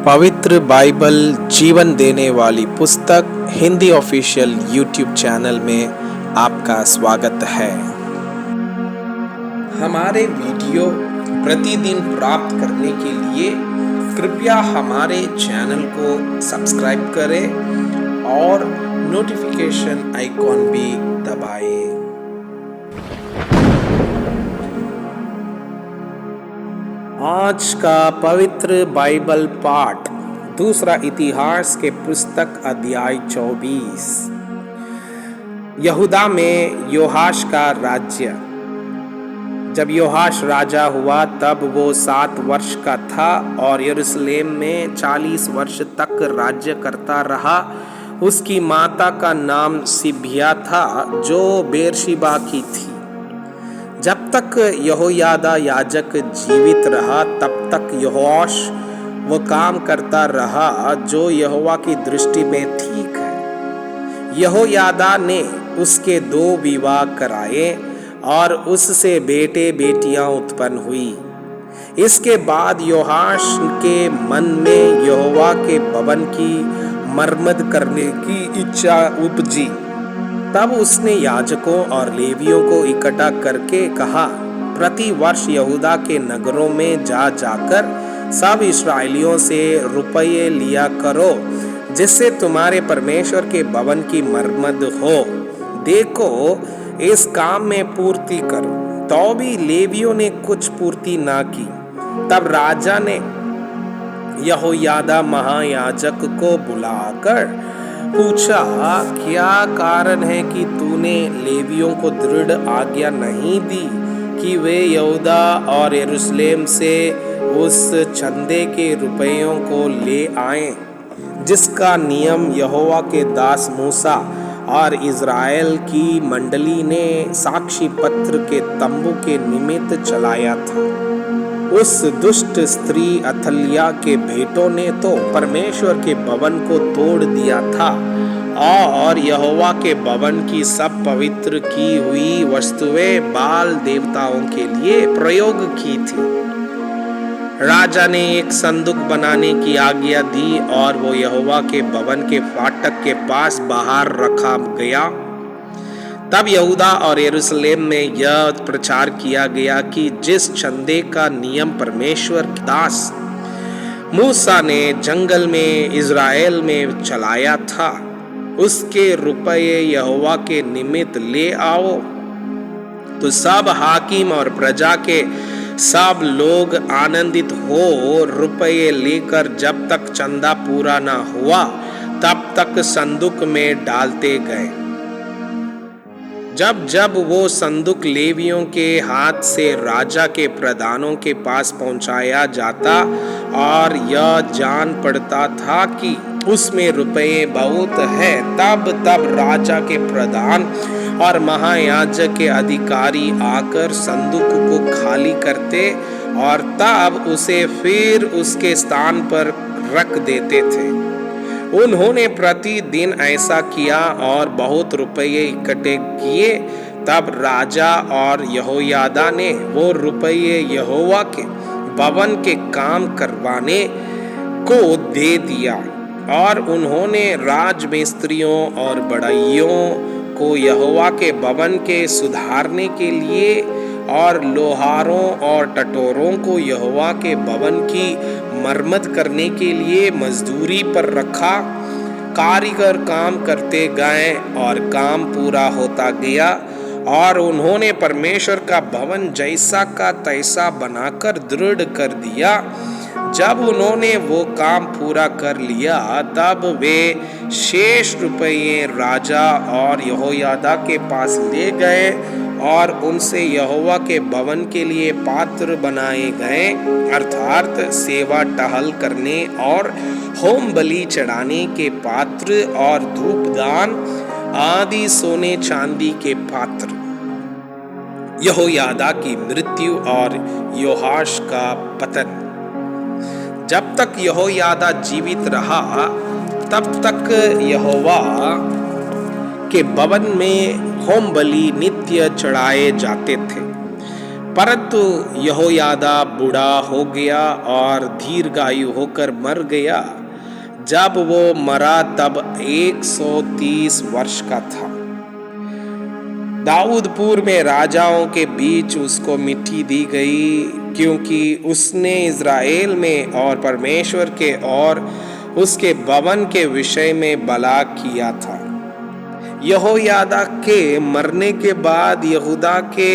पवित्र बाइबल जीवन देने वाली पुस्तक हिंदी ऑफिशियल यूट्यूब चैनल में आपका स्वागत है। हमारे वीडियो प्रतिदिन प्राप्त करने के लिए कृपया हमारे चैनल को सब्सक्राइब करें और नोटिफिकेशन आइकॉन भी दबाएं। आज का पवित्र बाइबल पाठ दूसरा इतिहास के पुस्तक अध्याय 24। यहूदा में योआश का राज्य। जब योआश राजा हुआ तब वो 7 वर्ष का था और यरूशलेम में 40 वर्ष तक राज्य करता रहा। उसकी माता का नाम सिबिया था जो बेरशिबा की थी। जब तक यहोयादा याजक जीवित रहा तब तक योआश वो काम करता रहा जो यहोवा की दृष्टि में ठीक है। यहोयादा ने उसके 2 विवाह कराए और उससे बेटे बेटियां उत्पन्न हुई। इसके बाद योआश के मन में यहोवा के भवन की मरम्मत करने की इच्छा उपजी। तब उसने याजकों और लेवियों को इकट्ठा करके कहा, प्रति वर्ष यहूदा के नगरों में जाकर सब इस्राएलियों से रुपये लिया करो जिससे तुम्हारे परमेश्वर के भवन की मरम्मत हो। देखो इस काम में पूर्ति करो। तो भी लेवियों ने कुछ पूर्ति ना की। तब राजा ने यहोयादा महायाजक को बुलाकर पूछा, क्या कारण है कि तूने लेवियों को दृढ़ आज्ञा नहीं दी कि वे यहूदा और यरूशलेम से उस चंदे के रुपयों को ले आएं जिसका नियम यहोवा के दास मूसा और इज़राइल की मंडली ने साक्षी पत्र के तंबू के निमित्त चलाया था। उस दुष्ट स्त्री अथलिया के बेटों ने तो परमेश्वर के भवन को तोड़ दिया था और यहोवा के भवन की सब पवित्र की हुई वस्तुएं बाल देवताओं के लिए प्रयोग की थी। राजा ने एक संदूक बनाने की आज्ञा दी और वो यहोवा के भवन के फाटक के पास बाहर रखा गया। तब यहूदा और यरूशलेम में यह प्रचार किया गया कि जिस चंदे का नियम परमेश्वर दास मूसा ने जंगल में इज़राइल में चलाया था उसके रुपये यहोवा के निमित्त ले आओ। तो सब हाकिम और प्रजा के सब लोग आनंदित हो रुपये लेकर जब तक चंदा पूरा ना हुआ तब तक संदूक में डालते गए। जब जब वो संदूक लेवियों के हाथ से राजा के प्रधानों के पास पहुंचाया जाता और यह जान पड़ता था कि उसमें रुपये बहुत है, तब राजा के प्रधान और महायाजक के अधिकारी आकर संदूक को खाली करते और तब उसे फिर उसके स्थान पर रख देते थे। उन्होंने प्रतिदिन ऐसा किया और बहुत रुपये इकट्ठे किए। तब राजा और यहोयादा ने वो रुपये यहोवा के भवन के काम करवाने को दे दिया और उन्होंने राजमिस्त्रियों और बढ़इयों को यहोवा के भवन के सुधारने के लिए और लोहारों और टटोरों को यहोवा के भवन की मरम्मत करने के लिए मजदूरी पर रखा। कारीगर काम करते गए और काम पूरा होता गया और उन्होंने परमेश्वर का भवन जैसा का तैसा बनाकर दृढ़ कर दिया। जब उन्होंने वो काम पूरा कर लिया तब वे शेष रुपये राजा और यहोयादा के पास ले गए और उनसे यहोवा के भवन के लिए पात्र बनाए गए, अर्थात सेवा टहल करने और होम बलि चढ़ाने के पात्र और धूपदान आदि सोने चांदी के पात्र। यहोयादा की मृत्यु और योआश का पतन। जब तक यहोयादा जीवित रहा तब तक यहोवा के भवन में होम बलि नित्य चढ़ाए जाते थे। परंतु यहोयादा बूढ़ा हो गया और दीर्घायु होकर मर गया। जब वो मरा तब 130 वर्ष का था। दाऊदपुर में राजाओं के बीच उसको मिट्टी दी गई, क्योंकि उसने इज़राइल में और परमेश्वर के और उसके भवन के विषय में भला किया था। यहोयादा के मरने के बाद यहूदा के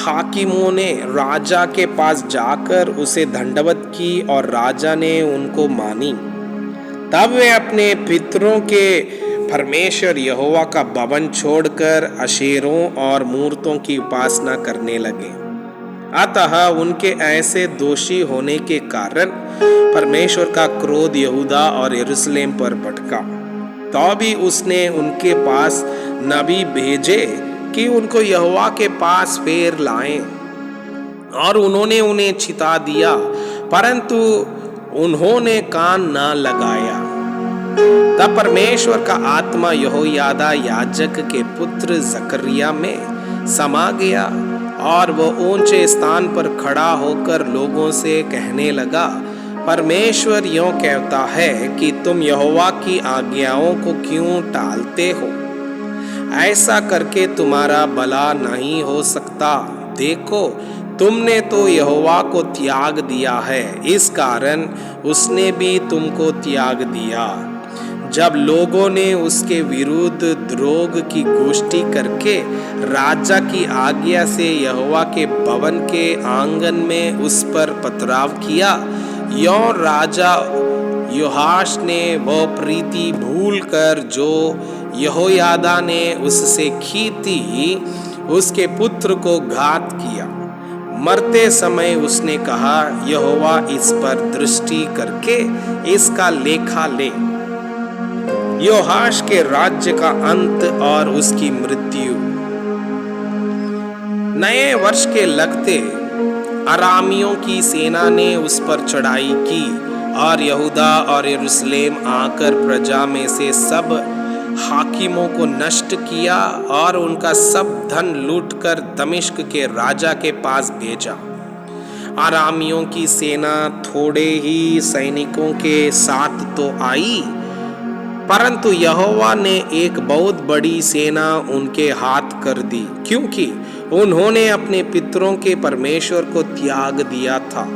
हाकिमों ने राजा के पास जाकर उसे दंडवत की और राजा ने उनको मानी। तब वे अपने पितरों के परमेश्वर यहोवा का भवन छोड़कर अशेरों और मूर्तों की उपासना करने लगे। अतः उनके ऐसे दोषी होने के कारण परमेश्वर का क्रोध यहूदा और यरूशलेम पर भड़का। तो भी उसने उनके पास नबी भेजे कि उनको यहोवा के पास फेर लाएं, और उन्होंने उन्हें छिता दिया, परंतु उन्होंने कान न लगाया। तब परमेश्वर का आत्मा यहोयादा याजक के पुत्र जकरिया में समा गया, और वो ऊंचे स्थान पर खड़ा होकर लोगों से कहने लगा, परमेश्वर यों कहता है कि तुम यहोवा की आज्ञाओं को क्यों टालते हो? ऐसा करके तुम्हारा भला नहीं हो सकता। देखो, तुमने तो यहोवा को त्याग दिया है, इस कारण उसने भी तुमको त्याग दिया। जब लोगों ने उसके विरुद्ध द्रोह की गोष्ठी करके राजा की आज्ञा से यहोवा के भवन के आंगन में उस पर पथराव किया, यों राजा योआश ने वह प्रीति भूलकर जो यहोयादा ने उससे की थी, उसके पुत्र को घात किया। मरते समय उसने कहा, यहोवा इस पर दृष्टि करके इसका लेखा ले। योआश के राज्य का अंत और उसकी मृत्यु। नए वर्ष के लगते अरामियों की सेना ने उस पर चढ़ाई की और यहूदा और यरूशलेम आकर प्रजा में से सब हाकिमों को नष्ट किया और उनका सब धन लूटकर दमिश्क के राजा के पास भेजा। अरामियों की सेना थोड़े ही सैनिकों के साथ तो आई, परंतु यहोवा ने एक बहुत बड़ी सेना उनके हाथ कर दी, क्योंकि उन्होंने अपने पितरों के परमेश्वर को त्याग दिया था।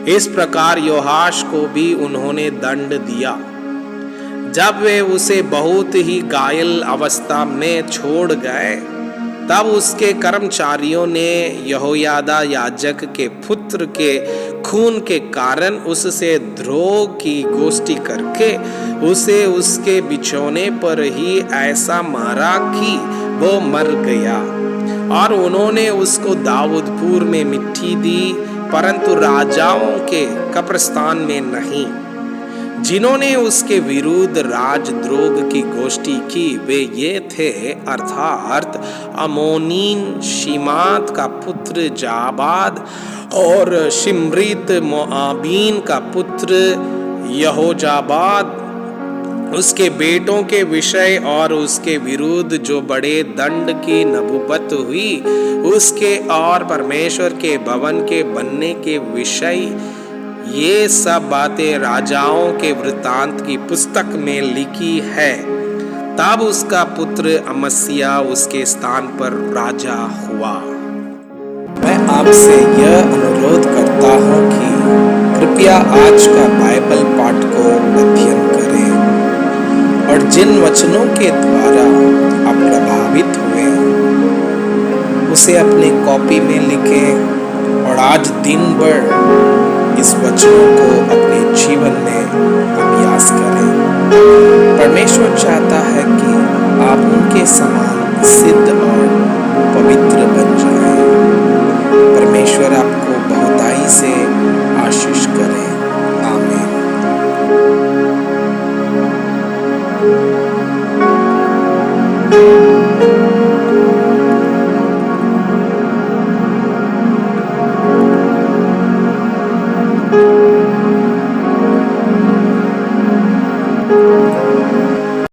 इस प्रकार योआश को भी उन्होंने दंड दिया। जब वे उसे बहुत ही घायल अवस्था में छोड़ गए, तब उसके कर्मचारियों ने यहोयादा याजक के पुत्र के खून के कारण उससे द्रोह की गोष्ठी करके उसे उसके बिछौने पर ही ऐसा मारा कि वो मर गया। और उन्होंने उसको दाऊदपुर में मिट्टी दी, परंतु राजाओं के कब्रिस्तान में नहीं। जिन्होंने उसके विरुद्ध राजद्रोह की गोष्ठी की वे ये थे, अर्थात अमोनीन शिमात का पुत्र जाबाद और शिमरित मोआबीन का पुत्र यहोजाबाद, उसके बेटों के विषय और उसके विरुद्ध जो बड़े दंड की नबुवत हुई उसके और परमेश्वर के भवन के बनने के विषय, ये सब बातें राजाओं के वृत्तांत की पुस्तक में लिखी है। तब उसका पुत्र अमस्या उसके स्थान पर राजा हुआ। मैं आपसे यह अनुरोध करता हूँ कि कृपया आज का बाइबल पाठ को अध्ययन करें और जिन वचनों के द्वारा आप प्रभावित हुए उसे अपने कॉपी में लिखें और आज दिन भर इस वचनों को अपने जीवन में अभ्यास करें। परमेश्वर चाहता है कि आप उनके समान